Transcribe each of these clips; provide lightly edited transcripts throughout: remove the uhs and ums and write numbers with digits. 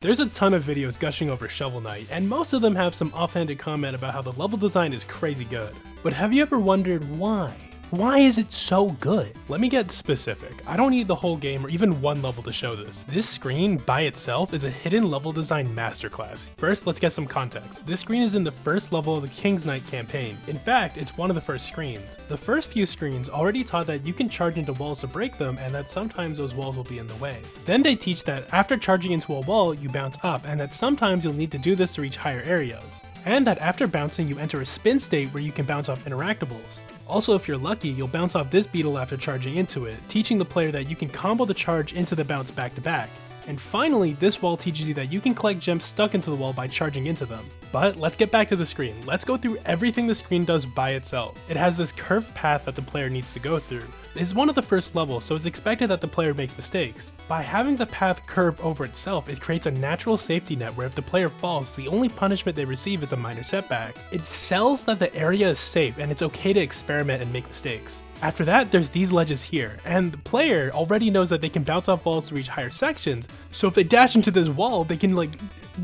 There's a ton of videos gushing over Shovel Knight, and most of them have some offhanded comment about how the level design is crazy good. But have you ever wondered why? Why is it so good? Let me get specific. I don't need the whole game or even one level to show this. This screen by itself is a hidden level design masterclass. First, let's get some context. This screen is in the first level of the King's Knight campaign. In fact, it's one of the first screens. The first few screens already taught that you can charge into walls to break them and that sometimes those walls will be in the way. Then they teach that after charging into a wall, you bounce up and that sometimes you'll need to do this to reach higher areas. And that after bouncing, you enter a spin state where you can bounce off interactables. Also, if you're lucky, you'll bounce off this beetle after charging into it, teaching the player that you can combo the charge into the bounce back to back. And finally, this wall teaches you that you can collect gems stuck into the wall by charging into them. But let's get back to the screen. Let's go through everything the screen does by itself. It has this curved path that the player needs to go through. It's one of the first levels, so it's expected that the player makes mistakes. By having the path curve over itself, it creates a natural safety net where if the player falls, the only punishment they receive is a minor setback. It sells that the area is safe and it's okay to experiment and make mistakes. After that, there's these ledges here, and the player already knows that they can bounce off walls to reach higher sections, so if they dash into this wall, they can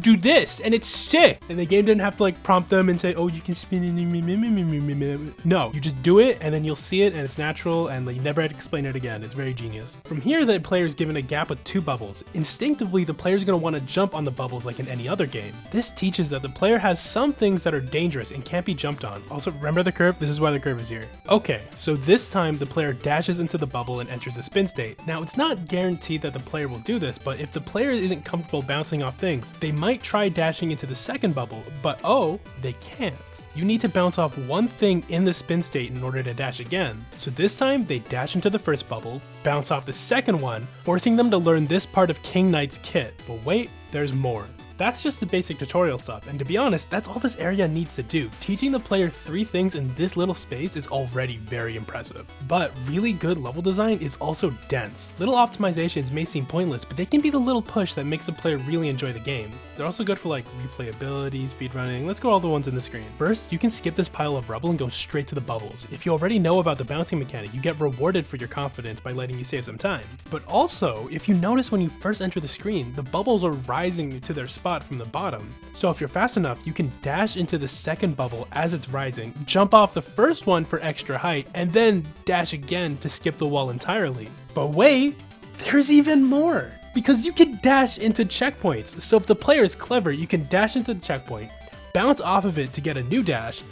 do this, and it's sick! And the game didn't have to prompt them and say, oh, you can spin it. No, you just do it, and then you'll see it, and it's natural, and you never had to explain it again. It's very genius. From here, the player is given a gap with 2 bubbles. Instinctively, the player is going to want to jump on the bubbles like in any other game. This teaches that the player has some things that are dangerous and can't be jumped on. Also, remember the curve? This is why the curve is here. Okay, so this time, the player dashes into the bubble and enters the spin state. Now, it's not guaranteed that the player will do this, but if the player isn't comfortable bouncing off things, they might try dashing into the second bubble, but oh, they can't. You need to bounce off one thing in the spin state in order to dash again. So this time, they dash into the first bubble, bounce off the second one, forcing them to learn this part of King Knight's kit. But wait, there's more. That's just the basic tutorial stuff, and to be honest, that's all this area needs to do. Teaching the player 3 things in this little space is already very impressive. But really good level design is also dense. Little optimizations may seem pointless, but they can be the little push that makes a player really enjoy the game. They're also good for replayability, speedrunning. Let's go all the ones in the screen. First, you can skip this pile of rubble and go straight to the bubbles. If you already know about the bouncing mechanic, you get rewarded for your confidence by letting you save some time. But also, if you notice when you first enter the screen, the bubbles are rising to their spot from the bottom. So if you're fast enough, you can dash into the second bubble as it's rising, jump off the first one for extra height, and then dash again to skip the wall entirely. But wait, there's even more! Because you can dash into checkpoints. So if the player is clever, you can dash into the checkpoint, bounce off of it to get a new dash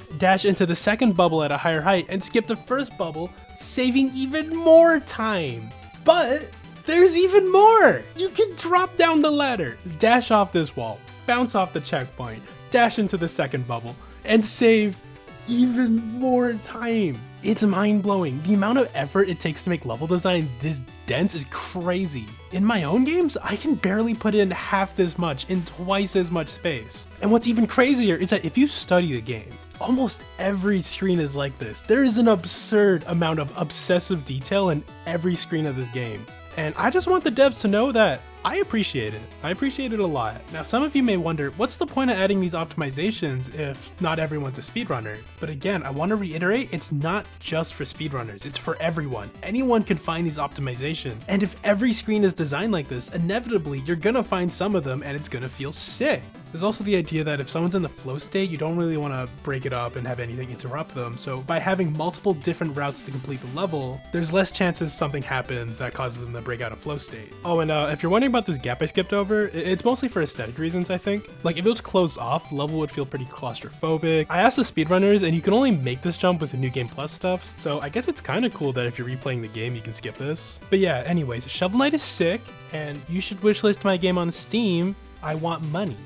into the second bubble at a higher height, and skip the first bubble, saving even more time. But there's even more! You can drop down the ladder, dash off this wall, bounce off the checkpoint, dash into the second bubble, and save even more time. It's mind-blowing. The amount of effort it takes to make level design this dense is crazy. In my own games, I can barely put in half this much in twice as much space. And what's even crazier is that if you study the game, almost every screen is like this. There is an absurd amount of obsessive detail in every screen of this game. And I just want the devs to know that I appreciate it. I appreciate it a lot. Now, some of you may wonder, what's the point of adding these optimizations if not everyone's a speedrunner? But again, I want to reiterate, it's not just for speedrunners, it's for everyone. Anyone can find these optimizations. And if every screen is designed like this, inevitably you're gonna find some of them and it's gonna feel sick. There's also the idea that if someone's in the flow state, you don't really want to break it up and have anything interrupt them. So by having multiple different routes to complete the level, there's less chances something happens that causes them to break out of flow state. Oh, and if you're wondering about this gap I skipped over, it's mostly for aesthetic reasons, I think. Like if it was closed off, the level would feel pretty claustrophobic. I asked the speedrunners and you can only make this jump with the New Game Plus stuff, so I guess it's kind of cool that if you're replaying the game, you can skip this. But yeah, anyways, Shovel Knight is sick, and you should wishlist my game on Steam. I want money.